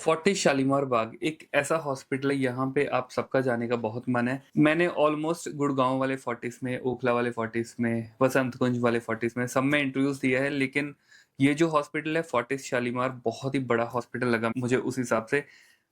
Fortis Shalimar बाग एक ऐसा hospital है, यहाँ पे आप सबका जाने का बहुत मन है। मैंने ऑलमोस्ट गुड़गाँव वाले फोर्टिस में, ओखला वाले फोर्टिस में, वसंत कुंज वाले फोर्टिस में, सब में इंटरव्यूज़ दिया है, लेकिन ये जो हॉस्पिटल है फोर्टिस शालीमार बहुत ही बड़ा हॉस्पिटल लगा मुझे उस हिसाब से।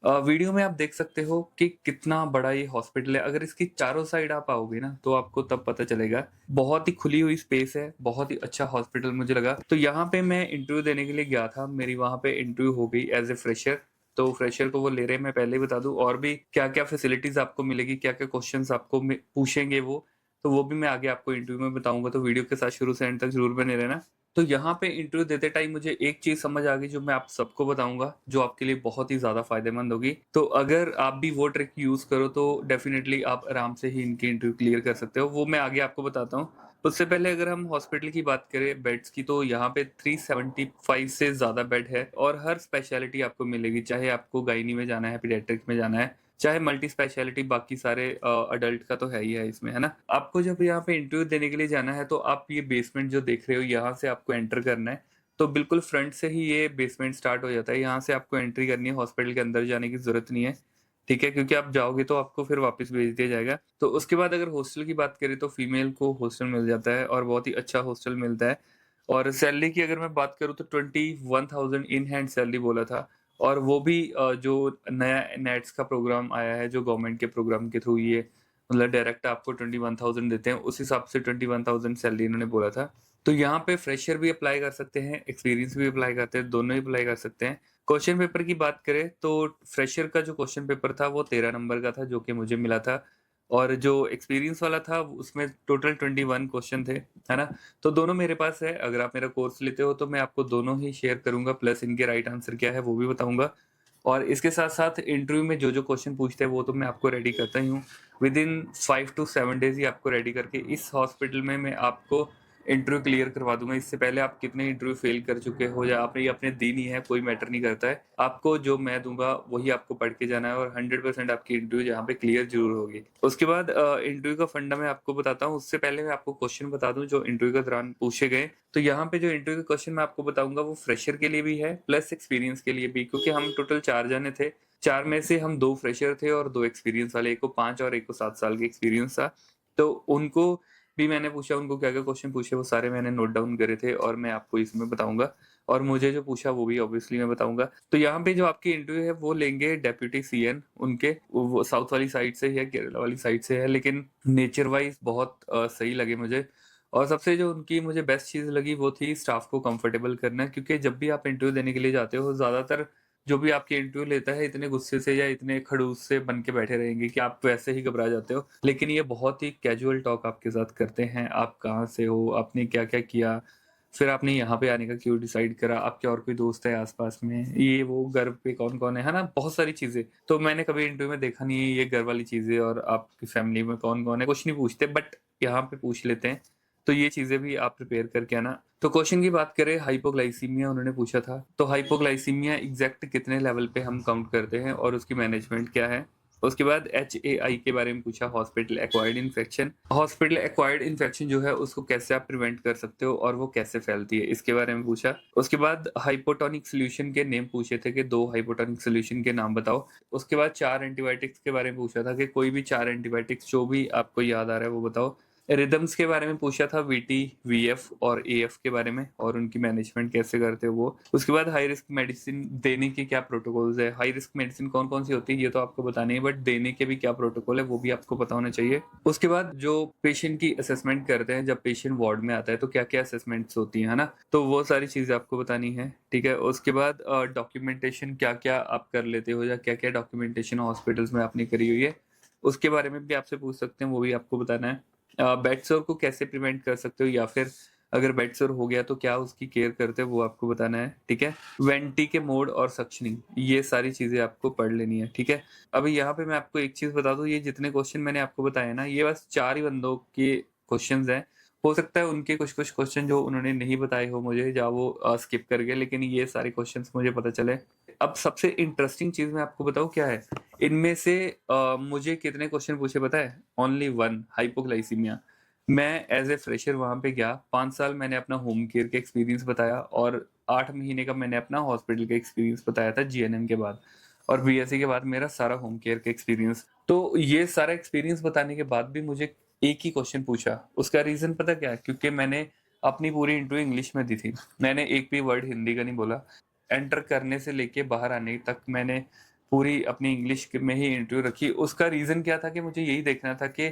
वीडियो में आप देख सकते हो कि कितना बड़ा ये हॉस्पिटल है। अगर इसकी चारों साइड आप आओगे ना, तो आपको तब पता चलेगा। बहुत ही खुली हुई स्पेस है, बहुत ही अच्छा हॉस्पिटल मुझे लगा। तो यहाँ पे मैं इंटरव्यू देने के लिए गया था, मेरी वहाँ पे इंटरव्यू हो गई एज़ ए फ्रेशर। तो फ्रेशर को वो ले रहे हैं, मैं पहले ही बता दूँ, और भी क्या-क्या फैसिलिटीज़ आपको मिलेगी, क्या-क्या क्वेश्चन्स आपको पूछेंगे वो, तो वो भी मैं आगे आपको इंटरव्यू में बताऊँगा, तो वीडियो के साथ शुरू से एंड तक ज़रूर बने रहना। तो यहाँ पे इंटरव्यू देते टाइम मुझे एक चीज़ समझ आ गई, जो मैं आप सबको बताऊँगा, जो आपके लिए बहुत ही ज़्यादा फ़ायदेमंद होगी। तो अगर आप भी वो ट्रिक यूज़ करो तो डेफ़िनिटली आप आराम से ही इनकी इंटरव्यू क्लियर कर सकते हो, वो मैं आगे आपको बताता हूँ। उससे पहले अगर हम हॉस्पिटल की बात करें बेड्स की, तो यहाँ पे 375 से ज़्यादा बेड है और हर स्पेशलिटी आपको मिलेगी, चाहे आपको गायनी में जाना है, पीडियाट्रिक में जाना है, चाहे मल्टी स्पेशलिटी, बाकी सारे अडल्ट का तो है ही है इसमें, है ना? आपको जब यहाँ पे इंटरव्यू देने के लिए जाना है, तो आप ये बेसमेंट जो देख रहे हो, यहाँ से आपको एंटर करना है। तो बिल्कुल फ्रंट से ही ये बेसमेंट स्टार्ट हो जाता है, यहाँ से आपको एंट्री करनी है, हॉस्पिटल के अंदर जाने की ज़रूरत नहीं है। ठीक है? क्योंकि आप जाओगे तो आपको फिर वापस भेज दिया जाएगा। तो उसके बाद अगर हॉस्टल की बात करें, तो फीमेल को हॉस्टल मिल जाता है और बहुत ही अच्छा हॉस्टल मिलता है। और सैलरी की अगर मैं बात करूँ, तो 21,000 इन हैंड सैलरी बोला था, और वो भी जो नया नेट्स का प्रोग्राम आया है, जो गवर्नमेंट के प्रोग्राम के थ्रू ये मतलब डायरेक्ट आपको 21,000 देते हैं, उस हिसाब से 21,000 सैलरी इन्होंने बोला था। तो यहाँ पे फ्रेशर भी अप्लाई कर सकते हैं, एक्सपीरियंस भी अप्लाई करते हैं, दोनों ही अप्लाई कर सकते हैं। क्वेश्चन पेपर की बात करें, तो फ्रेशर का जो क्वेश्चन पेपर था वो 13 नंबर का था, जो कि मुझे मिला था, और जो एक्सपीरियंस वाला था उसमें टोटल 21 क्वेश्चन थे, है ना? तो दोनों मेरे पास है, अगर आप मेरा कोर्स लेते हो तो मैं आपको दोनों ही शेयर करूँगा, प्लस इनके राइट आंसर क्या है वो भी बताऊँगा। और इसके साथ-साथ इंटरव्यू में जो-जो क्वेश्चन पूछते हैं वो तो मैं आपको रेडी करता ही हूँ। विदिन 5 टू 7 डेज़ ही आपको रेडी करके इस हॉस्पिटल में मैं आपको इंटरव्यू क्लियर करवा दूँगा। इससे पहले आप कितने इंटरव्यू फेल कर चुके हो या आपने ये अपने दी नहीं है, कोई मैटर नहीं करता है। आपको जो मैं दूँगा वही आपको पढ़ के जाना है, और 100% आपकी इंटरव्यू यहाँ पे क्लियर ज़रूर होगी। उसके बाद इंटरव्यू का फंडा मैं आपको बताता हूँ, उससे पहले मैं आपको क्वेश्चन बता दूँ जो इंटरव्यू के दौरान पूछे गए। तो यहाँ पे जो इंटरव्यू के क्वेश्चन मैं आपको बताऊँगा वो फ्रेशर के लिए भी है, प्लस एक्सपीरियंस के लिए भी, क्योंकि हम टोटल 4 जने थे। 4 में से हम 2 फ्रेशर थे और 2 एक्सपीरियंस वाले, एक को 5 और एक को 7 साल का एक्सपीरियंस था। तो उनको भी मैंने पूछा, उनको क्या-क्या क्वेश्चन पूछे वो सारे मैंने नोट डाउन करे थे, और मैं आपको इसमें बताऊँगा, और मुझे जो पूछा वो भी ऑब्वियसली मैं बताऊँगा। तो यहाँ पे जो आपकी इंटरव्यू है वो लेंगे डेप्यूटी सीएन उनके, वो साउथ वाली साइड से ही है, केरला वाली साइड से है, लेकिन नेचर वाइज़ बहुत सही लगे मुझे। और सबसे जो उनकी मुझे बेस्ट चीज़ लगी वो थी स्टाफ को कंफर्टेबल करना, क्योंकि जब भी आप इंटरव्यू देने के लिए जाते हो, ज़्यादातर जो भी आपकी इंटरव्यू लेता है इतने गुस्से से या इतने खड़ूस से बन के बैठे रहेंगे कि आप वैसे ही घबरा जाते हो। लेकिन ये बहुत ही कैजुअल टॉक आपके साथ करते हैं, आप कहाँ से हो, आपने क्या-क्या किया, फिर आपने यहाँ पे आने का क्यों डिसाइड करा, आपके और कोई दोस्त है आस-पास में, ये वो, घर पे कौन-कौन है ना? बहुत सारी चीज़ें। तो मैंने कभी इंटरव्यू में देखा नहीं है ये घर वाली चीज़ें, और आपकी फैमिली में कौन-कौन है, कुछ नहीं पूछते, बट यहाँ पे पूछ लेते हैं। तो ये चीज़ें भी आप प्रिपेयर करके आना। तो क्वेश्चन की बात करें, हाइपोग्लाइसीमिया उन्होंने पूछा था। तो हाइपोग्लाइसीमिया एग्ज़ैक्ट कितने लेवल पे हम काउंट करते हैं और उसकी मैनेजमेंट क्या है? उसके बाद एचएआई के बारे में पूछा, hospital acquired infection. Hospital acquired infection जो है उसको कैसे आप प्रिवेंट कर सकते हो और वो कैसे फैलती है, इसके बारे में पूछा। उसके बाद हाइपोटोनिक सॉल्यूशन के नेम पूछे थे कि 2 हाइपोटोनिक सॉल्यूशन के नाम बताओ। उसके बाद 4 एंटीबायोटिक्स के बारे में पूछा था कि कोई भी 4 एंटीबायोटिक्स जो भी आपको याद आ रहा है वो बताओ। रिदम्स के बारे में पूछा था, वीटी, वीएफ और एएफ के बारे में, और उनकी मैनेजमेंट कैसे करते हो वो। उसके बाद हाई रिस्क मेडिसिन देने के क्या प्रोटोकॉल्स है, हाई रिस्क मेडिसिन कौन-कौन सी होती है ये तो आपको पता नहीं है, बट देने के भी क्या प्रोटोकॉल है वो भी आपको पता होना चाहिए। उसके बाद जो पेशेंट की असेसमेंट करते हैं, जब पेशेंट वार्ड में आता है तो क्या-क्या असेसमेंट्स होती हैं, है ना? तो वो सारी चीज़ें आपको बतानी है, ठीक है? उसके बाद डॉक्यूमेंटेशन क्या-क्या आप कर लेते हो या क्या-क्या डॉक्यूमेंटेशन हॉस्पिटल्स में आपने करी हुई है, उसके बारे में भी आपसे पूछ सकते हैं, वो भी आपको बताना है। बेड सोर को कैसे प्रिवेंट कर सकते हो, या फिर अगर बेड सोर हो गया तो क्या उसकी केयर करते हो वो आपको बताना है, ठीक है? वेंटी के मोड और सक्शनिंग, ये सारी चीज़ें आपको पढ़ लेनी है, ठीक है? अभी यहाँ पे मैं आपको एक चीज़ बता दूँ, ये जितने क्वेश्चन मैंने आपको बताए ना, ये बस 4 ही बंदों के क्वेश्चन्स हैं। हो सकता है उनके कुछ-कुछ क्वेश्चन जो उन्होंने नहीं बताए हो मुझे, या वो स्किप कर गए, लेकिन ये सारे क्वेश्चन्स मुझे पता चले। अब सबसे इंटरेस्टिंग चीज़ मैं आपको बताऊँ क्या है? इनमें से मुझे कितने क्वेश्चन पूछे पता है? Only 1, hypoglycaemia. मैं एज़ ए फ्रेशर वहाँ पे गया, 5 साल मैंने अपना होम केयर का एक्सपीरियंस बताया, और 8 महीने का मैंने अपना हॉस्पिटल का एक्सपीरियंस बताया था जीएनएम के बाद। और बीएससी के बाद मेरा सारा होम केयर का एक्सपीरियंस। तो ये सारा एक्सपीरियंस बताने के बाद भी मुझे एक ही क्वेश्चन पूछा। उसका रीज़न पता क्या है? क्योंकि मैंने अपनी पूरी इंटरव्यू इंग्लिश में दी थी। मैंने एक भी वर्ड हिंदी का नहीं बोला। एंटर करने से लेके बाहर आने तक मैंने पूरी अपनी इंग्लिश क में ही इंटरव्यू रखी। उसका रीज़न क्या था कि मुझे यही देखना था कि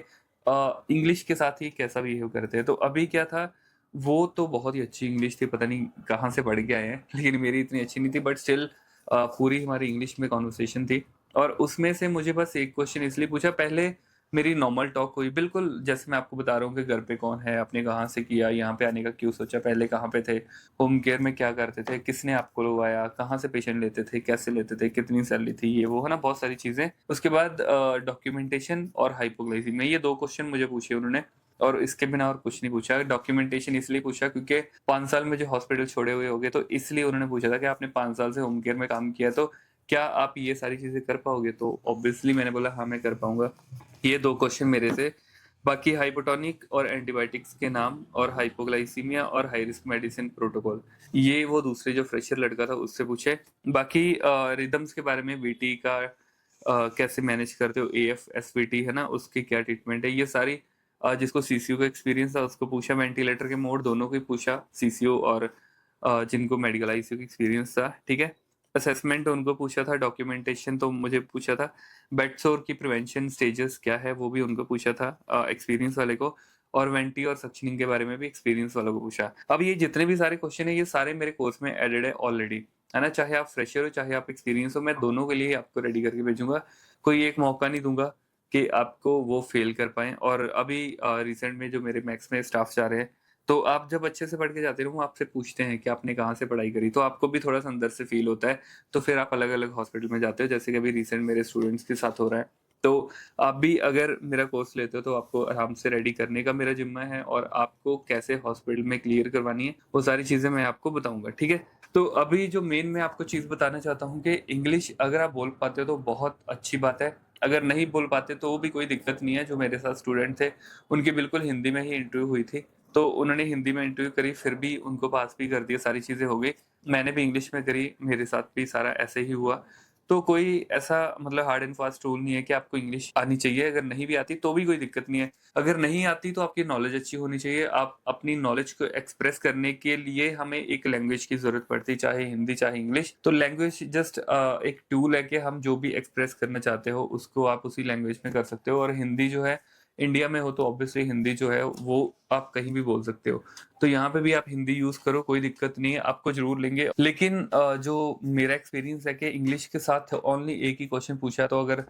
इंग्लिश के साथ ही कैसा बिहेव करते हैं। तो अभी क्या था, वो तो बहुत ही अच्छी इंग्लिश थी, पता नहीं कहाँ से पढ़ के आए हैं, लेकिन मेरी इतनी अच्छी नहीं थी, बट स्टिल पूरी हमारी इंग्लिश में कन्वर्सेशन थी। और उसमें से मुझे बस एक क्वेश्चन इसलिए पूछा, पहले मेरी नॉर्मल टॉक हुई, बिल्कुल जैसे मैं आपको बता रहा हूँ कि घर पे कौन है, आपने कहाँ से किया, यहाँ पे आने का क्यों सोचा, पहले कहाँ पे थे, होम केयर में क्या करते थे, किसने आपको लगवाया, कहाँ से पेशेंट लेते थे, कैसे लेते थे, कितनी सैलरी थी, ये वो है ना, बहुत सारी चीज़ें। उसके बाद डॉक्यूमेंटेशन और हाइपोग्लाइसीमिया, ये 2 क्वेश्चन मुझे पूछे उन्होंने, और इसके बिना और कुछ नहीं पूछा। डॉक्यूमेंटेशन इसलिए पूछा क्योंकि 5 साल में जो हॉस्पिटल छोड़े हुए होंगे, तो इसलिए उन्होंने पूछा था कि आपने 5 साल से होम केयर में काम किया, तो क्या आप ये सारी चीज़ें कर पाओगे? तो ऑब्वियसली मैंने बोला हाँ, मैं कर पाऊँगा। ये 2 क्वेश्चन मेरे थे। बाकी हाइपोटोनिक और एंटीबायोटिक्स के नाम, और हाइपोग्लाइसीमिया और हाई रिस्क मेडिसिन प्रोटोकॉल, ये वो दूसरे जो फ्रेशर लड़का था उससे पूछे। बाकी रिदम्स के बारे में, वीटी का कैसे मैनेज करते हो, एएफ, एसवीटी है ना, उसकी क्या ट्रीटमेंट है, ये सारी जिसको सीसीयू का एक्सपीरियंस था उसको पूछा। वेंटिलेटर के मोड दोनों को ही पूछा, सीसीयू और जिनको मेडिकल आईसीयू का एक्सपीरियंस था, ठीक है। असेसमेंट उनको पूछा था, डॉक्यूमेंटेशन तो मुझे पूछा था, बेड सोर की प्रिवेंशन स्टेजेस क्या है वो भी उनको पूछा था एक्सपीरियंस वाले को, और वेंटी और सक्शनिंग के बारे में भी एक्सपीरियंस वालों को पूछा। अब ये जितने भी सारे क्वेश्चन है, ये सारे मेरे कोर्स में एडेड है ऑलरेडी, है ना? चाहे आप फ्रेशर हो, चाहे आप एक्सपीरियंस हो, मैं दोनों के लिए आपको रेडी करके भेजूँगा। कोई एक मौका नहीं दूँगा कि आपको वो फ़ेल कर पाएँ। और अभी रिसेंट में जो मेरे मैथ्स में स्टाफ जा रहे हैं, तो आप जब अच्छे से पढ़ के जाते हो, वो आपसे पूछते हैं कि आपने कहाँ से पढ़ाई करी, तो आपको भी थोड़ा-सा अंदर से फ़ील होता है, तो फिर आप अलग-अलग हॉस्पिटल में जाते हो, जैसे कि अभी रिसेंट मेरे स्टूडेंट्स के साथ हो रहा है। तो आप भी अगर मेरा कोर्स लेते हो, तो आपको आराम से रेडी करने का मेरा ज़िम्मा है, और आपको कैसे हॉस्पिटल में क्लियर करवानी है, वो सारी चीज़ें मैं आपको बताऊँगा, ठीक है? तो अभी जो मेन मैं आपको चीज़ बताना चाहता हूँ कि इंग्लिश अगर आप बोल पाते हो तो बहुत अच्छी बात है, अगर नहीं बोल पाते तो भी कोई दिक्कत नहीं है। जो मेरे साथ स्टूडेंट थे, उनकी बिल्कुल हिंदी में ही इंटरव्यू हुई थी, तो उन्होंने हिंदी में इंटरव्यू करी, फिर भी उनको पास भी कर दिया, सारी चीज़ें हो गई। मैंने भी इंग्लिश में करी, मेरे साथ भी सारा ऐसे ही हुआ। तो कोई ऐसा मतलब हार्ड एंड फास्ट रूल नहीं है कि आपको इंग्लिश आनी चाहिए, अगर नहीं भी आती तो भी कोई दिक्कत नहीं है। अगर नहीं आती तो आपकी नॉलेज अच्छी होनी चाहिए। आप अपनी नॉलेज को एक्सप्रेस करने के लिए हमें एक लैंग्वेज की ज़रूरत पड़ती है, चाहे हिंदी, चाहे इंग्लिश। तो लैंग्वेज जस्ट एक टूल है कि हम जो भी एक्सप्रेस करना चाहते हो, उसको आप उसी लैंग्वेज में कर सकते हो। और हिंदी जो है, इंडिया में हो तो ऑब्वियसली हिंदी जो है वो आप कहीं भी बोल सकते हो। तो यहाँ पे भी आप हिंदी यूज़ करो, कोई दिक्कत नहीं है, आपको ज़रूर लेंगे। लेकिन जो मेरा एक्सपीरियंस है कि इंग्लिश के साथ ओनली एक ही क्वेश्चन पूछा, तो अगर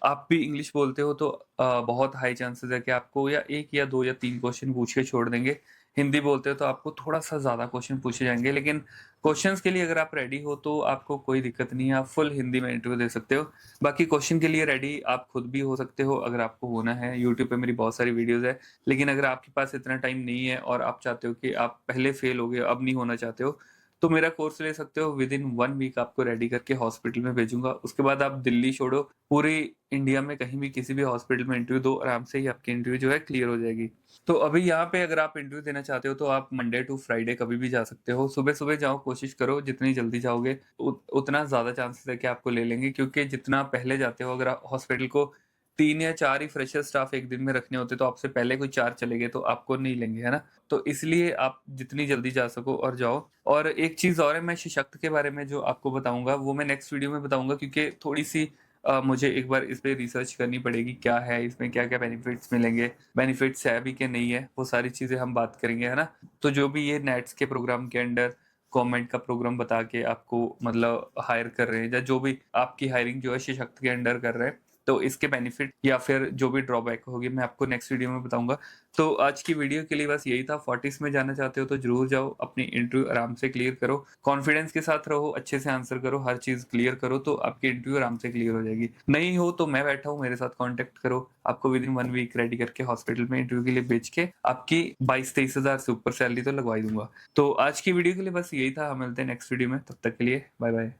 आप भी इंग्लिश बोलते हो तो बहुत हाई चांसेस है कि आपको या 1 या 2 या 3 क्वेश्चन पूछ के छोड़ देंगे। हिंदी बोलते हो तो आपको थोड़ा-सा ज़्यादा क्वेश्चन पूछे जाएँगे, लेकिन क्वेश्चन्स के लिए अगर आप रेडी हो तो आपको कोई दिक्कत नहीं है, आप फुल हिंदी में इंटरव्यू दे सकते हो। बाकी क्वेश्चन के लिए रेडी आप खुद भी हो सकते हो, अगर आपको होना है। यूट्यूब पे मेरी बहुत सारी वीडियोज़ है, लेकिन अगर आपके पास इतना टाइम नहीं है और आप चाहते हो कि आप पहले फेल हो गए, अब नहीं होना चाहते हो, तो मेरा कोर्स ले सकते हो। विदिन 1 वीक आपको रेडी करके हॉस्पिटल में भेजूँगा। उसके बाद आप दिल्ली छोड़ो, पूरी इंडिया में कहीं भी किसी भी हॉस्पिटल में इंटरव्यू दो, आराम से ही आपकी इंटरव्यू जो है क्लियर हो जाएगी। तो अभी यहाँ पे अगर आप इंटरव्यू देना चाहते हो, तो आप मंडे टू फ्राइडे कभी भी जा सकते हो। सुबह-सुबह जाओ, कोशिश करो, जितनी जल्दी जाओगे उतना ज़्यादा चांसेस है कि आपको ले लेंगे, क्योंकि जितना पहले जाते हो, अगर आप हॉस्पिटल को 3 या 4 ही फ्रेशर स्टाफ 1 दिन में रखने होते, तो आपसे पहले कोई 4 चले गए तो आपको नहीं लेंगे, है ना? तो इसलिए आप जितनी जल्दी जा सको और जाओ। और एक चीज़ और है, मैं सशक्त के बारे में जो आपको बताऊँगा, वो मैं नेक्स्ट वीडियो में बताऊँगा, क्योंकि थोड़ी-सी मुझे एक बार इस पे रिसर्च करनी पड़ेगी, क्या है इसमें, क्या-क्या बेनिफिट्स मिलेंगे, बेनिफिट्स है भी कि नहीं है, वो सारी चीज़ें हम बात करेंगे, है ना? तो जो भी ये नेट्स के प्रोग्राम के अंडर गवर्नमेंट का प्रोग्राम बता के आपको मतलब हायर कर रहे हैं, या जो भी आपकी हायरिंग जो है सशक्त के अंडर कर रहे हैं, तो इसके बेनिफिट या फिर जो भी ड्रॉबैक होगी, मैं आपको नेक्स्ट वीडियो में बताऊँगा। तो आज की वीडियो के लिए बस यही था। फोर्टिस में जाना चाहते हो तो ज़रूर जाओ, अपनी इंटरव्यू आराम से क्लियर करो, कॉन्फिडेंस के साथ रहो, अच्छे से आंसर करो, हर चीज़ क्लियर करो, तो आपकी इंटरव्यू आराम से क्लियर हो जाएगी। नहीं हो तो मैं बैठा हूँ, मेरे साथ कॉन्टैक्ट करो, आपको विदिन 1 वीक रेडी करके हॉस्पिटल में इंटरव्यू के लिए भेज के आपकी 22-23 हज़ार से ऊपर सैलरी तो लगवा ही दूँगा। तो आज की वीडियो के लिए बस यही था, हम मिलते हैं नेक्स्ट वीडियो में, तब तक के लिए बाय बाय।